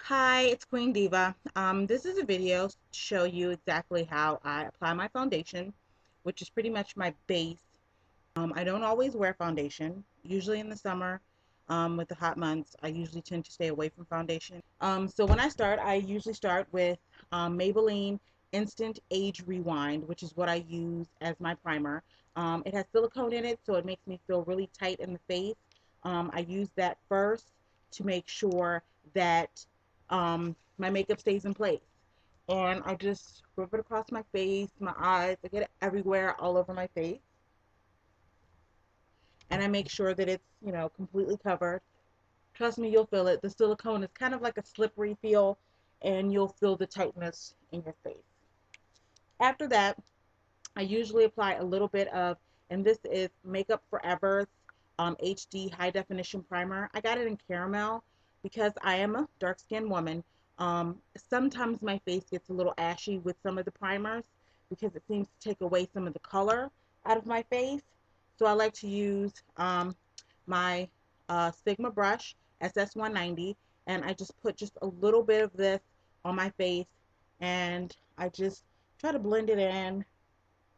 Hi, it's Queen Diva. This is a video to show you exactly how I apply my foundation, which is pretty much my base. I don't always wear foundation. Usually in the summer, with the hot months, I usually tend to stay away from foundation. So when I start, I usually start with Maybelline Instant Age Rewind, which is what I use as my primer. It has silicone in it, so it makes me feel really tight in the face. I use that first to make sure that my makeup stays in place. And I just rub it across my face, my eyes. I get it everywhere, all over my face. And I make sure that it's, completely covered. Trust me, you'll feel it. The silicone is kind of like a slippery feel, and you'll feel the tightness in your face. After that, I usually apply a little bit of, and this is Makeup Forever's HD High Definition Primer. I got it in caramel because I am a dark-skinned woman. Sometimes my face gets a little ashy with some of the primers because it seems to take away some of the color out of my face. So I like to use my Sigma brush, SS190, and I just put just a little bit of this on my face, and I just try to blend it in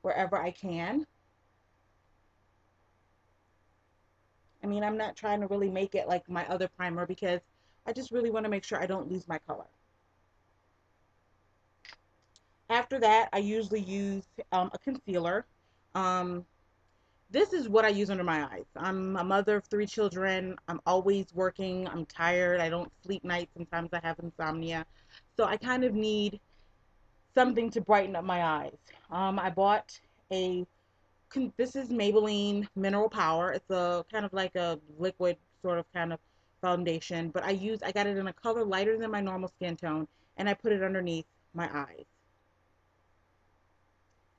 wherever I can. I mean, I'm not trying to really make it like my other primer because I just really want to make sure I don't lose my color. After that, I usually use a concealer. Um, this is what I use under my eyes. I'm a mother of 3 children. I'm always working. I'm tired. I don't sleep nights. Sometimes I have insomnia. So I kind of need something to brighten up my eyes. I bought a this is Maybelline Mineral Power. It's a kind of like a liquid sort of kind of foundation, but I got it in a color lighter than my normal skin tone, and I put it underneath my eyes.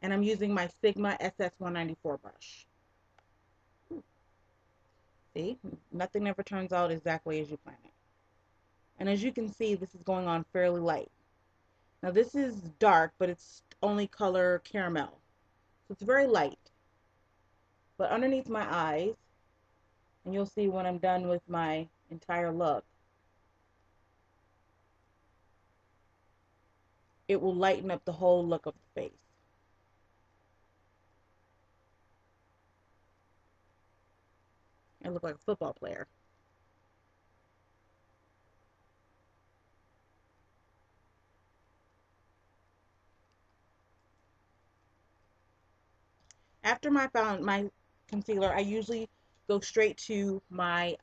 And I'm using my Sigma SS194 brush. See, nothing ever turns out exactly as you plan it. And as you can see, this is going on fairly light. Now this is dark, but it's only color caramel. So it's very light. But underneath my eyes, and you'll see when I'm done with my entire look, it will lighten up the whole look of the face. I look like a football player. After my concealer, I usually go straight to my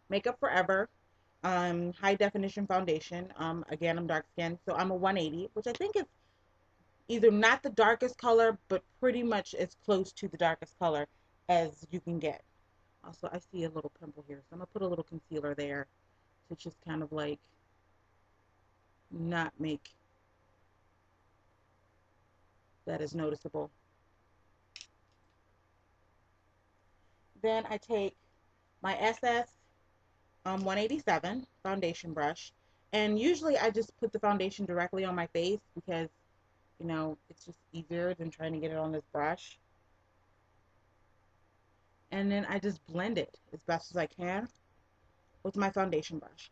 Makeup Forever high definition foundation. Again, I'm dark skinned, so I'm a 180, which I think is either not the darkest color, but pretty much as close to the darkest color as you can get. Also, I see a little pimple here, so I'm gonna put a little concealer there to just kind of like not make that as noticeable. Then I take my SS 187 foundation brush, and usually I just put the foundation directly on my face because it's just easier than trying to get it on this brush. And then I just blend it as best as I can with my foundation brush.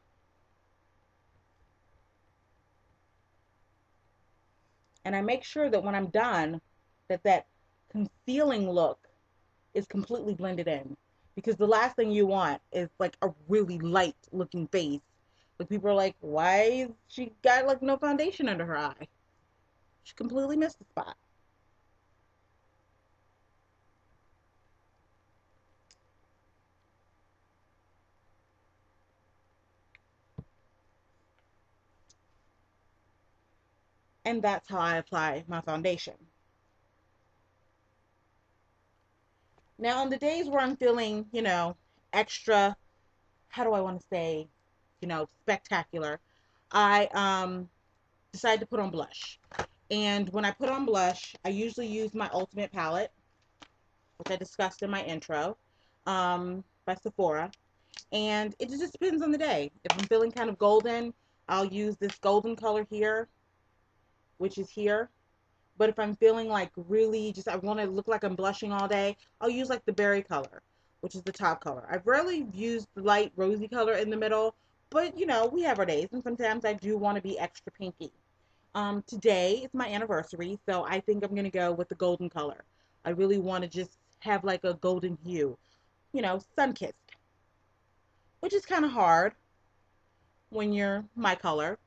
And I make sure that when I'm done, that concealing look is completely blended in. Because the last thing you want is like a really light looking face. Like people are like, why she got like no foundation under her eye? She completely missed the spot. And that's how I apply my foundation. Now, on the days where I'm feeling, extra, how do I want to say, spectacular, I decide to put on blush. And when I put on blush, I usually use my Ultimate palette, which I discussed in my intro, by Sephora. And it just depends on the day. If I'm feeling kind of golden, I'll use this golden color here, which is here. But if I'm feeling like really just, I want to look like I'm blushing all day, I'll use like the berry color, which is the top color. I've rarely used the light rosy color in the middle, But you know, we have our days, and sometimes I do want to be extra pinky. Today is my anniversary, so I think I'm gonna go with the golden color. I really want to just have like a golden hue, you know, sun-kissed, which is kind of hard when you're my color.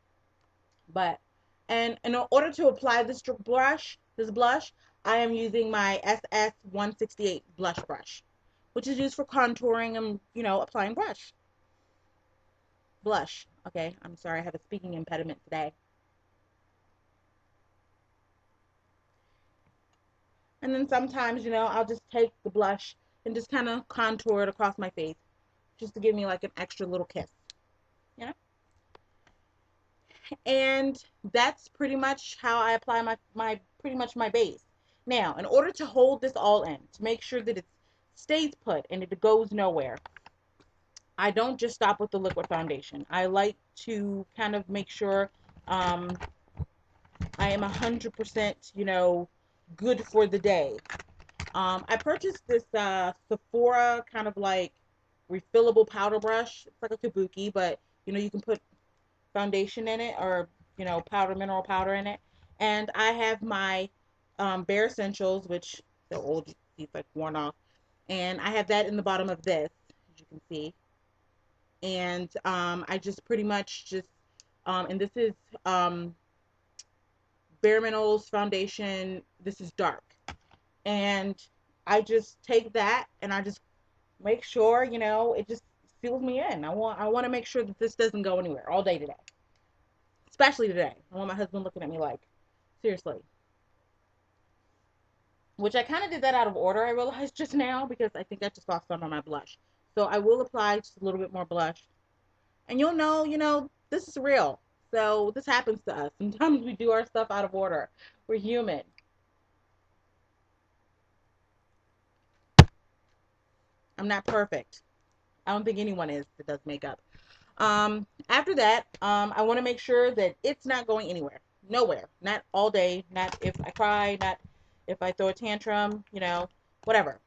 But and in order to apply this blush, I am using my SS168 blush brush, which is used for contouring and, you know, applying blush. Okay, I'm sorry, I have a speaking impediment today. And then sometimes, you know, I'll just take the blush and just kind of contour it across my face just to give me like an extra little kiss, you know? And that's pretty much how I apply my pretty much my base. Now, in order to hold this all in, to make sure that it stays put and it goes nowhere, I don't just stop with the liquid foundation. I like to kind of make sure um, I am 100%, you know, good for the day. I purchased this Sephora kind of like refillable powder brush. It's like a kabuki, but you know, you can put foundation in it, or you know, mineral powder in it. And I have my Bare Essentials, which they're old, it's like worn off, and I have that in the bottom of this, as you can see. And I just pretty much just and this is Bare Minerals foundation. This is dark, and I just take that and I just make sure, you know, it just seals me in. I want to make sure that this doesn't go anywhere all day today. Especially today. I want my husband looking at me like, seriously. Which I kind of did that out of order, I realized just now, because I think I just lost some on my blush. So I will apply just a little bit more blush. And you'll know, you know, this is real. So this happens to us. Sometimes we do our stuff out of order. We're human. I'm not perfect. I don't think anyone is that does makeup. After that, I want to make sure that it's not going anywhere. Nowhere. Not all day. Not if I cry. Not if I throw a tantrum. You know, whatever.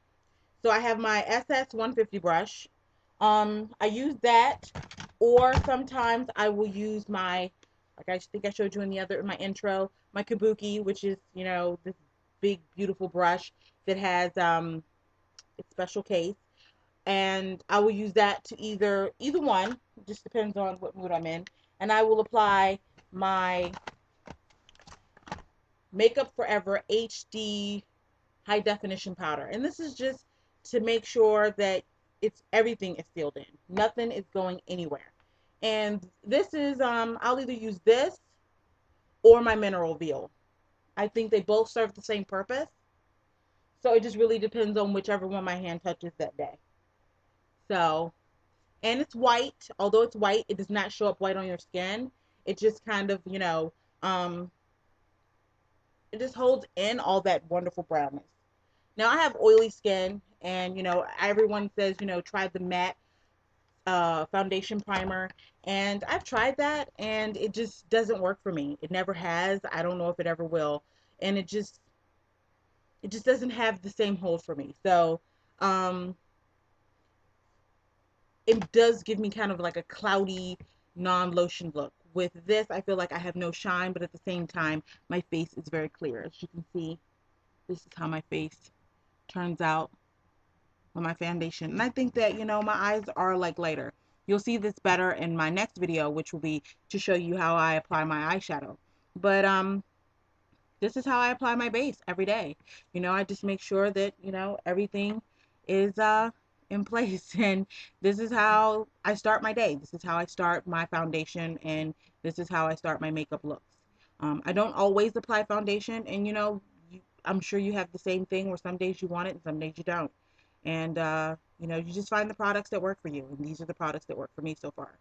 So I have my SS150 brush. I use that, or sometimes I will use my, like I think I showed you in my intro, my Kabuki, which is, you know, this big beautiful brush that has a special case, and I will use that to either one, just depends on what mood I'm in, and I will apply my Makeup Forever HD high definition powder. And this is just to make sure that everything is sealed in. Nothing is going anywhere. And this is I'll either use this or my mineral veil. I think they both serve the same purpose. So it just really depends on whichever one my hand touches that day. So, and it's white. Although it's white, it does not show up white on your skin. It just kind of, you know, um, it just holds in all that wonderful brownness. Now I have oily skin, and you know, everyone says, you know, try the matte foundation primer, and I've tried that, and it just doesn't work for me. It never has. I don't know if it ever will, and it just doesn't have the same hold for me. So um, it does give me kind of like a cloudy, non-lotion look. With this, I feel like I have no shine, but at the same time, my face is very clear. As you can see, this is how my face turns out with my foundation. And I think that, you know, my eyes are like lighter. You'll see this better in my next video, which will be to show you how I apply my eyeshadow. But this is how I apply my base every day. You know, I just make sure that, you know, everything is in place, and this is how I start my day. This is how I start my foundation, and this is how I start my makeup looks. I don't always apply foundation, and you know, I'm sure you have the same thing where some days you want it and some days you don't. And you know, you just find the products that work for you, and these are the products that work for me so far.